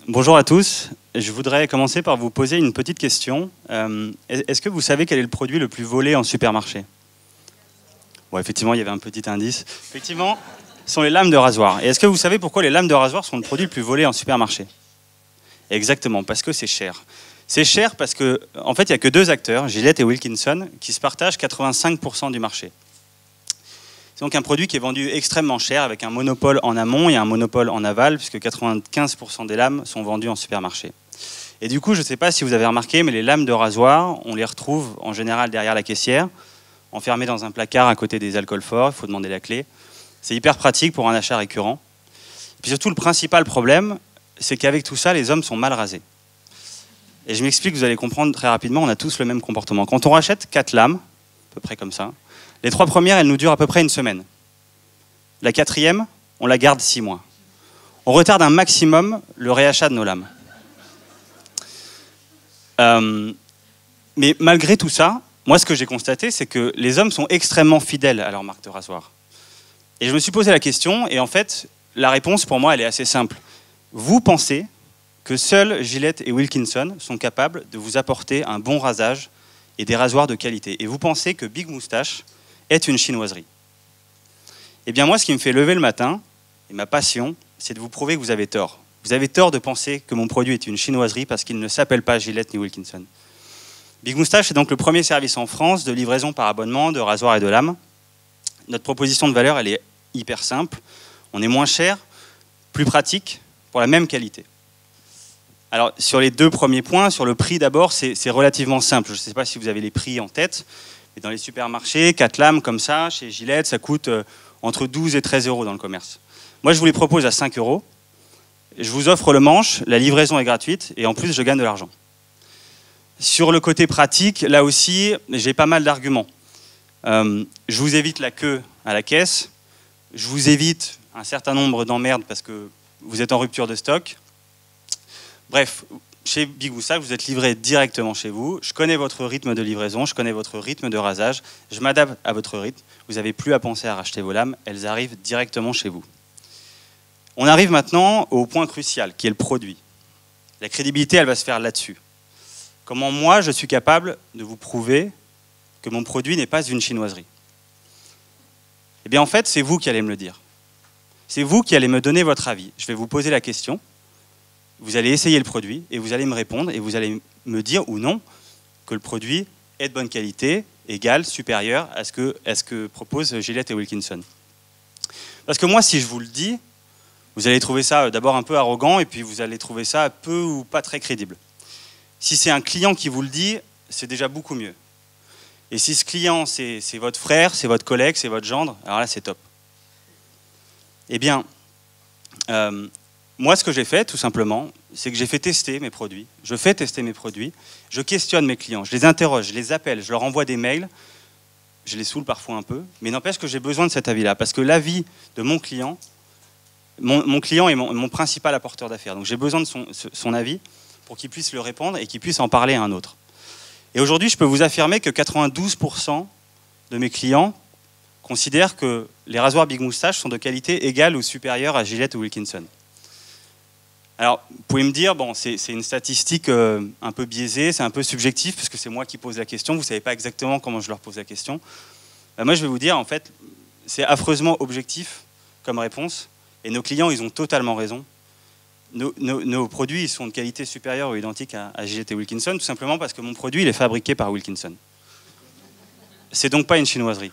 Bonjour à tous. Je voudrais commencer par vous poser une petite question. Est-ce que vous savez quel est le produit le plus volé en supermarché? Bon, effectivement, il y avait un petit indice. Effectivement, ce sont les lames de rasoir. Et est-ce que vous savez pourquoi les lames de rasoir sont le produit le plus volé en supermarché? Exactement, parce que c'est cher. C'est cher parce que, en fait, il n'y a que deux acteurs, Gillette et Wilkinson, qui se partagent 85% du marché. C'est donc un produit qui est vendu extrêmement cher, avec un monopole en amont et un monopole en aval, puisque 95% des lames sont vendues en supermarché. Et du coup, je ne sais pas si vous avez remarqué, mais les lames de rasoir, on les retrouve en général derrière la caissière, enfermées dans un placard à côté des alcools forts, il faut demander la clé. C'est hyper pratique pour un achat récurrent. Et puis surtout, le principal problème, c'est qu'avec tout ça, les hommes sont mal rasés. Et je m'explique, vous allez comprendre très rapidement, on a tous le même comportement. Quand on rachète 4 lames, à peu près comme ça, les 3 premières, elles nous durent à peu près une semaine. La 4e, on la garde 6 mois. On retarde un maximum le réachat de nos lames. Mais malgré tout ça, moi, ce que j'ai constaté, c'est que les hommes sont extrêmement fidèles à leur marque de rasoir. Et je me suis posé la question, et en fait, la réponse, pour moi, elle est assez simple. Vous pensez que seuls Gillette et Wilkinson sont capables de vous apporter un bon rasage et des rasoirs de qualité. Et vous pensez que Big Moustache est une chinoiserie. Eh bien moi, ce qui me fait lever le matin, et ma passion, c'est de vous prouver que vous avez tort. Vous avez tort de penser que mon produit est une chinoiserie parce qu'il ne s'appelle pas Gillette ni Wilkinson. Big Moustache est donc le premier service en France de livraison par abonnement de rasoirs et de lames. Notre proposition de valeur, elle est hyper simple. On est moins cher, plus pratique, pour la même qualité. Alors, sur les 2 premiers points, sur le prix d'abord, c'est relativement simple. Je ne sais pas si vous avez les prix en tête, mais dans les supermarchés, 4 lames comme ça, chez Gillette, ça coûte entre 12 et 13 euros dans le commerce. Moi, je vous les propose à 5 euros. Je vous offre le manche, la livraison est gratuite, et en plus, je gagne de l'argent. Sur le côté pratique, là aussi, j'ai pas mal d'arguments. Je vous évite la queue à la caisse, je vous évite un certain nombre d'emmerdes parce que vous êtes en rupture de stock. Bref, chez Big Moustache, vous êtes livré directement chez vous. Je connais votre rythme de livraison, je connais votre rythme de rasage. Je m'adapte à votre rythme. Vous n'avez plus à penser à racheter vos lames. Elles arrivent directement chez vous. On arrive maintenant au point crucial, qui est le produit. La crédibilité, elle va se faire là-dessus. Comment moi, je suis capable de vous prouver que mon produit n'est pas une chinoiserie? Eh bien, en fait, c'est vous qui allez me le dire. C'est vous qui allez me donner votre avis. Je vais vous poser la question. Vous allez essayer le produit et vous allez me répondre et vous allez me dire ou non que le produit est de bonne qualité, égal, supérieur à ce que propose Gillette et Wilkinson. Parce que moi, si je vous le dis, vous allez trouver ça d'abord un peu arrogant et puis vous allez trouver ça peu ou pas très crédible. Si c'est un client qui vous le dit, c'est déjà beaucoup mieux. Et si ce client, c'est votre frère, c'est votre collègue, c'est votre gendre, alors là, c'est top. Eh bien, moi, ce que j'ai fait, tout simplement, c'est que j'ai fait tester mes produits. Je fais tester mes produits, je questionne mes clients, je les interroge, je les appelle, je leur envoie des mails, je les saoule parfois un peu, mais n'empêche que j'ai besoin de cet avis-là, parce que l'avis de mon client, mon client est mon principal apporteur d'affaires. Donc j'ai besoin de son avis pour qu'il puisse le répondre et qu'il puisse en parler à un autre. Et aujourd'hui, je peux vous affirmer que 92% de mes clients considèrent que les rasoirs Big Moustache sont de qualité égale ou supérieure à Gillette ou Wilkinson. Alors, vous pouvez me dire, bon, c'est une statistique un peu biaisée, c'est un peu subjectif, parce que c'est moi qui pose la question, vous ne savez pas exactement comment je leur pose la question. Moi, je vais vous dire, en fait, c'est affreusement objectif comme réponse, et nos clients, ils ont totalement raison. Nos produits, ils sont de qualité supérieure ou identique à Gillette et Wilkinson, tout simplement parce que mon produit, il est fabriqué par Wilkinson. C'est donc pas une chinoiserie.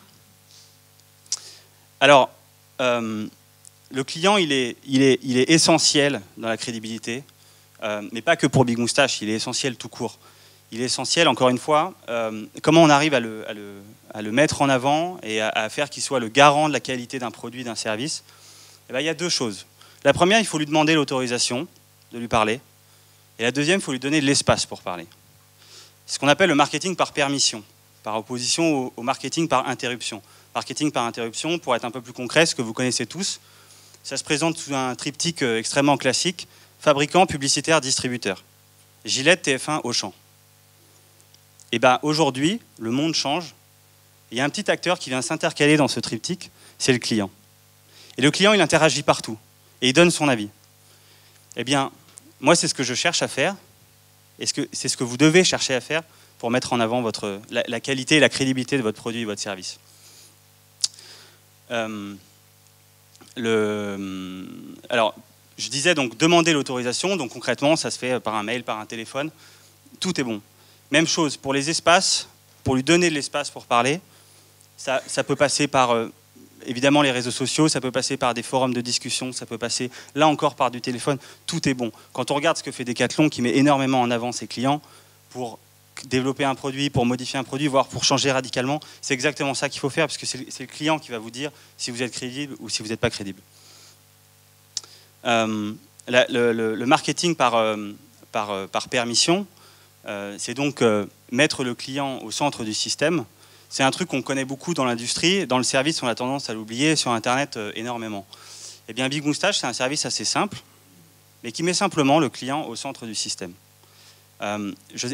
Alors, le client, il est essentiel dans la crédibilité, mais pas que pour Big Moustache, il est essentiel tout court. Il est essentiel, encore une fois, comment on arrive à le mettre en avant et à faire qu'il soit le garant de la qualité d'un produit, d'un service. Eh bien, il y a 2 choses. La première, il faut lui demander l'autorisation de lui parler. Et la deuxième, il faut lui donner de l'espace pour parler. C'est ce qu'on appelle le marketing par permission, par opposition au marketing par interruption. Marketing par interruption, pour être un peu plus concret, ce que vous connaissez tous, ça se présente sous un triptyque extrêmement classique, fabricant, publicitaire, distributeur. Gillette, TF1, Auchan. Et bien aujourd'hui, le monde change. Il y a un petit acteur qui vient s'intercaler dans ce triptyque, c'est le client. Et le client, il interagit partout. Et il donne son avis. Eh bien, Moi, c'est ce que je cherche à faire, et c'est ce que vous devez chercher à faire pour mettre en avant la qualité et la crédibilité de votre produit et votre service. Alors, je disais donc demander l'autorisation, donc concrètement, ça se fait par un mail, par un téléphone, tout est bon. Même chose pour les espaces, pour lui donner de l'espace pour parler, ça peut passer par évidemment les réseaux sociaux, ça peut passer par des forums de discussion, ça peut passer là encore par du téléphone, tout est bon. Quand on regarde ce que fait Decathlon, qui met énormément en avant ses clients pour développer un produit, pour modifier un produit, voire pour changer radicalement, c'est exactement ça qu'il faut faire, parce que c'est le client qui va vous dire si vous êtes crédible ou si vous n'êtes pas crédible. Le marketing par permission, c'est donc mettre le client au centre du système. C'est un truc qu'on connaît beaucoup dans l'industrie. Dans le service, on a tendance à l'oublier, sur Internet énormément. Eh bien, Big Moustache, c'est un service assez simple, mais qui met simplement le client au centre du système.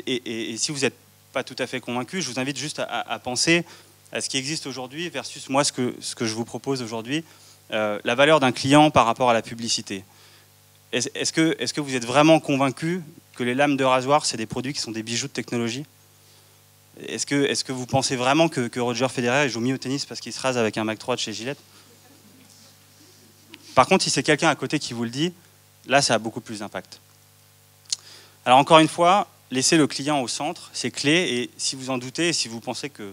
Et si vous n'êtes pas tout à fait convaincu, je vous invite juste à penser à ce qui existe aujourd'hui versus moi, ce que je vous propose aujourd'hui, la valeur d'un client par rapport à la publicité. Est-ce que vous êtes vraiment convaincu que les lames de rasoir, c'est des produits qui sont des bijoux de technologie? Est-ce que vous pensez vraiment que Roger Federer joue mieux au tennis parce qu'il se rase avec un Mac 3 de chez Gillette? Par contre, si c'est quelqu'un à côté qui vous le dit, là, ça a beaucoup plus d'impact. Alors encore une fois, laissez le client au centre, c'est clé. Et si vous en doutez, si vous pensez que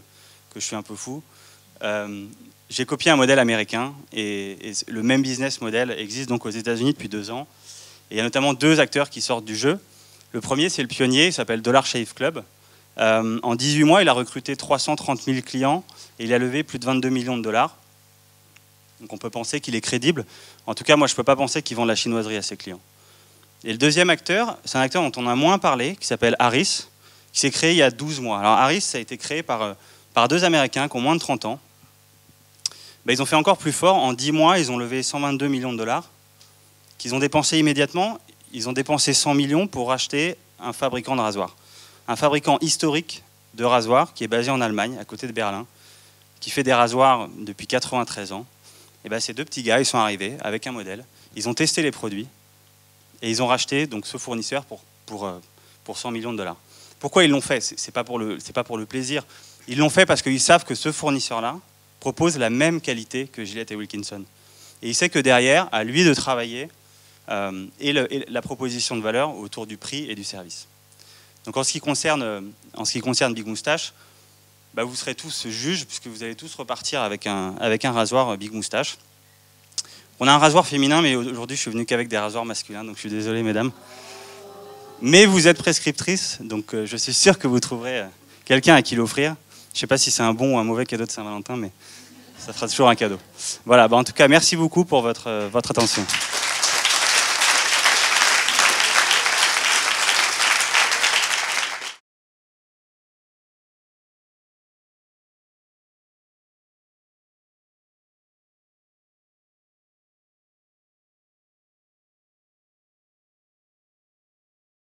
je suis un peu fou, j'ai copié un modèle américain. Et le même business model existe donc aux États-Unis depuis 2 ans. Et il y a notamment 2 acteurs qui sortent du jeu. Le premier, c'est le pionnier, il s'appelle Dollar Shave Club. En 18 mois, il a recruté 330 000 clients et il a levé plus de 22 millions de dollars. Donc on peut penser qu'il est crédible. En tout cas, moi, je ne peux pas penser qu'il vend de la chinoiserie à ses clients. Et le deuxième acteur, c'est un acteur dont on a moins parlé, qui s'appelle Harris, qui s'est créé il y a 12 mois. Alors Harris, ça a été créé par 2 Américains qui ont moins de 30 ans. Ben, ils ont fait encore plus fort. En 10 mois, ils ont levé 122 millions de dollars qu'ils ont dépensé immédiatement. Ils ont dépensé 100 millions pour acheter un fabricant de rasoirs. Un fabricant historique de rasoirs qui est basé en Allemagne, à côté de Berlin, qui fait des rasoirs depuis 93 ans. Et ben, ces 2 petits gars, ils sont arrivés avec un modèle. Ils ont testé les produits et ils ont racheté donc, ce fournisseur pour 100 millions de dollars. Pourquoi ils l'ont fait? C'est pas pour le plaisir. Ils l'ont fait parce qu'ils savent que ce fournisseur-là propose la même qualité que Gillette et Wilkinson. Et il sait que derrière, à lui de travailler et la proposition de valeur autour du prix et du service. Donc en ce qui concerne Big Moustache, bah vous serez tous juges puisque vous allez tous repartir avec un rasoir Big Moustache. On a un rasoir féminin, mais aujourd'hui je suis venu qu'avec des rasoirs masculins, donc je suis désolé mesdames. Mais vous êtes prescriptrice, donc je suis sûr que vous trouverez quelqu'un à qui l'offrir. Je ne sais pas si c'est un bon ou un mauvais cadeau de Saint-Valentin, mais ça fera toujours un cadeau. Voilà, bah en tout cas merci beaucoup pour votre attention.